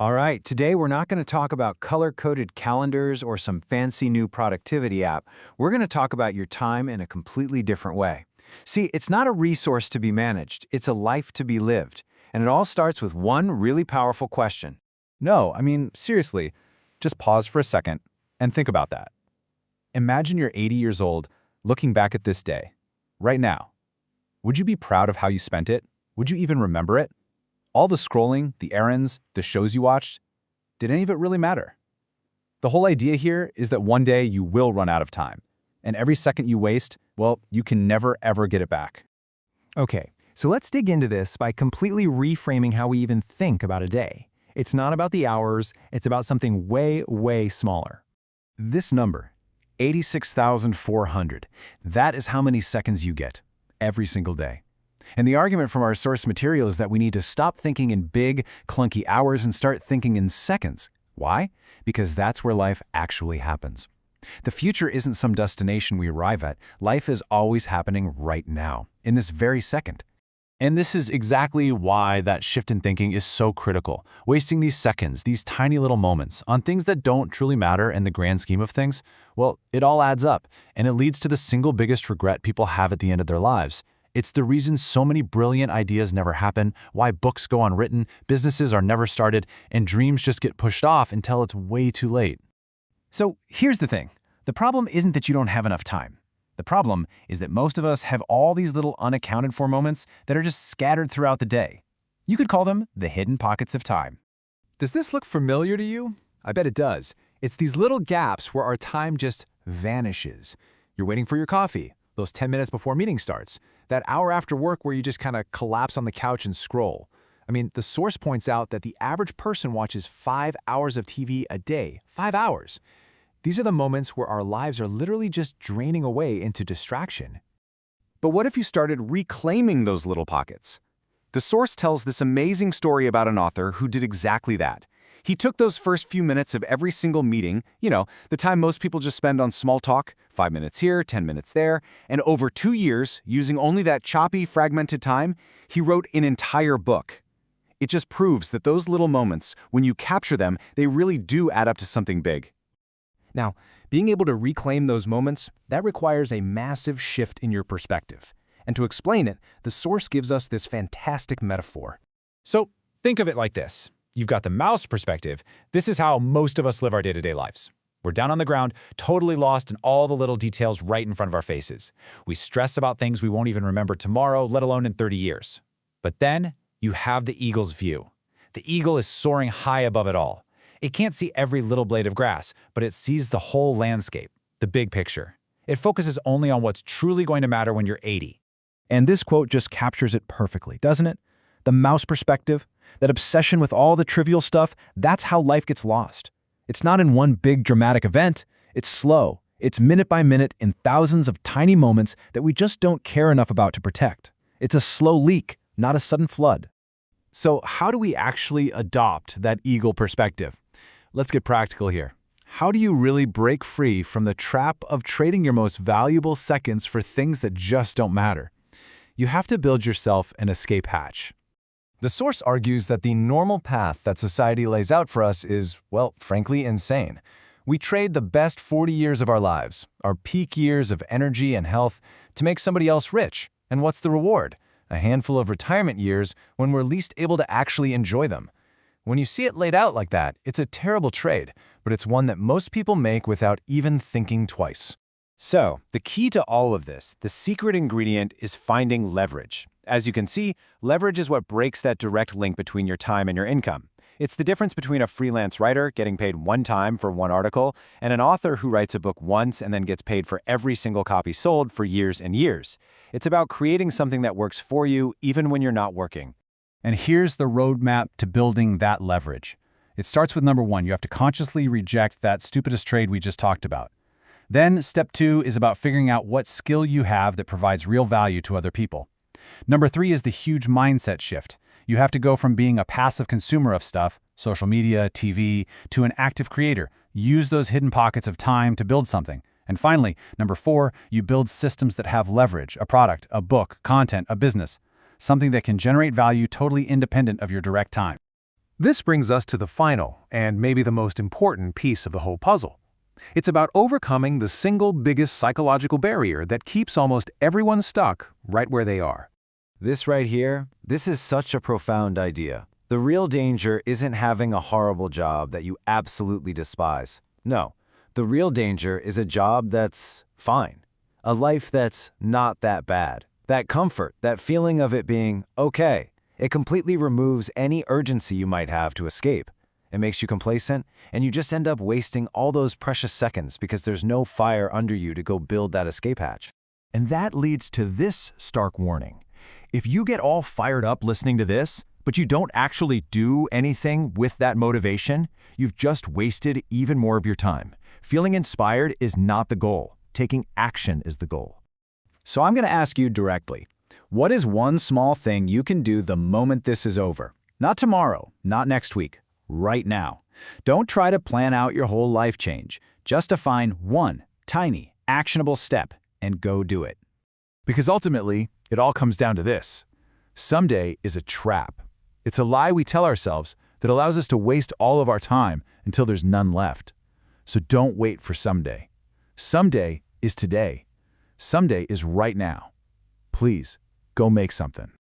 All right, today we're not going to talk about color-coded calendars or some fancy new productivity app. We're going to talk about your time in a completely different way. See, it's not a resource to be managed, it's a life to be lived. And it all starts with one really powerful question. No, I mean, seriously, just pause for a second and think about that. Imagine you're 80 years old, looking back at this day, right now. Would you be proud of how you spent it? Would you even remember it? All the scrolling, the errands, the shows you watched, did any of it really matter? The whole idea here is that one day you will run out of time, and every second you waste, well, you can never ever get it back. Okay, so let's dig into this by completely reframing how we even think about a day. It's not about the hours, it's about something way, way smaller. This number, 86,400, that is how many seconds you get every single day. And the argument from our source material is that we need to stop thinking in big, clunky hours and start thinking in seconds. Why? Because that's where life actually happens. The future isn't some destination we arrive at. Life is always happening right now, in this very second. And this is exactly why that shift in thinking is so critical. Wasting these seconds, these tiny little moments, on things that don't truly matter in the grand scheme of things, well, it all adds up, and it leads to the single biggest regret people have at the end of their lives. It's the reason so many brilliant ideas never happen, why books go unwritten, businesses are never started, and dreams just get pushed off until it's way too late. So here's the thing. The problem isn't that you don't have enough time. The problem is that most of us have all these little unaccounted for moments that are just scattered throughout the day. You could call them the hidden pockets of time. Does this look familiar to you? I bet it does. It's these little gaps where our time just vanishes. You're waiting for your coffee, those 10 minutes before meeting starts, that hour after work where you just kind of collapse on the couch and scroll. I mean, the source points out that the average person watches 5 hours of TV a day. 5 hours. These are the moments where our lives are literally just draining away into distraction. But what if you started reclaiming those little pockets? The source tells this amazing story about an author who did exactly that. He took those first few minutes of every single meeting, the time most people just spend on small talk, 5 minutes here, 10 minutes there, and over 2 years, using only that choppy, fragmented time, he wrote an entire book. It just proves that those little moments, when you capture them, they really do add up to something big. Now, being able to reclaim those moments, that requires a massive shift in your perspective. And to explain it, the source gives us this fantastic metaphor. So think of it like this. You've got the mouse perspective. This is how most of us live our day-to-day lives. We're down on the ground, totally lost in all the little details right in front of our faces. We stress about things we won't even remember tomorrow, let alone in 30 years. But then you have the eagle's view. The eagle is soaring high above it all. It can't see every little blade of grass, but it sees the whole landscape, the big picture. It focuses only on what's truly going to matter when you're 80. And this quote just captures it perfectly, doesn't it? The mouse perspective, that obsession with all the trivial stuff, that's how life gets lost. It's not in one big dramatic event. It's slow. It's minute by minute in thousands of tiny moments that we just don't care enough about to protect. It's a slow leak, not a sudden flood. So how do we actually adopt that eagle perspective? Let's get practical here. How do you really break free from the trap of trading your most valuable seconds for things that just don't matter? You have to build yourself an escape hatch. The source argues that the normal path that society lays out for us is, well, frankly, insane. We trade the best 40 years of our lives, our peak years of energy and health, to make somebody else rich. And what's the reward? A handful of retirement years when we're least able to actually enjoy them. When you see it laid out like that, it's a terrible trade, but it's one that most people make without even thinking twice. So, the key to all of this, the secret ingredient, is finding leverage. As you can see, leverage is what breaks that direct link between your time and your income. It's the difference between a freelance writer getting paid one time for one article and an author who writes a book once and then gets paid for every single copy sold for years and years. It's about creating something that works for you even when you're not working. And here's the roadmap to building that leverage. It starts with number 1. You have to consciously reject that stupidest trade we just talked about. Then step 2 is about figuring out what skill you have that provides real value to other people. Number 3 is the huge mindset shift. You have to go from being a passive consumer of stuff, social media, TV, to an active creator. Use those hidden pockets of time to build something. And finally, number 4, you build systems that have leverage, a product, a book, content, a business. Something that can generate value totally independent of your direct time. This brings us to the final, and maybe the most important piece of the whole puzzle. It's about overcoming the single biggest psychological barrier that keeps almost everyone stuck right where they are. This right here, this is such a profound idea. The real danger isn't having a horrible job that you absolutely despise. No, the real danger is a job that's fine. A life that's not that bad. That comfort, that feeling of it being okay. It completely removes any urgency you might have to escape. It makes you complacent, and you just end up wasting all those precious seconds because there's no fire under you to go build that escape hatch. And that leads to this stark warning. If you get all fired up listening to this, but you don't actually do anything with that motivation, you've just wasted even more of your time. Feeling inspired is not the goal. Taking action is the goal. So I'm going to ask you directly, what is one small thing you can do the moment this is over? Not tomorrow, not next week, right now. Don't try to plan out your whole life change. Just define one tiny, actionable step and go do it. Because ultimately, it all comes down to this. Someday is a trap. It's a lie we tell ourselves that allows us to waste all of our time until there's none left. So don't wait for someday. Someday is today. Someday is right now. Please, go make something.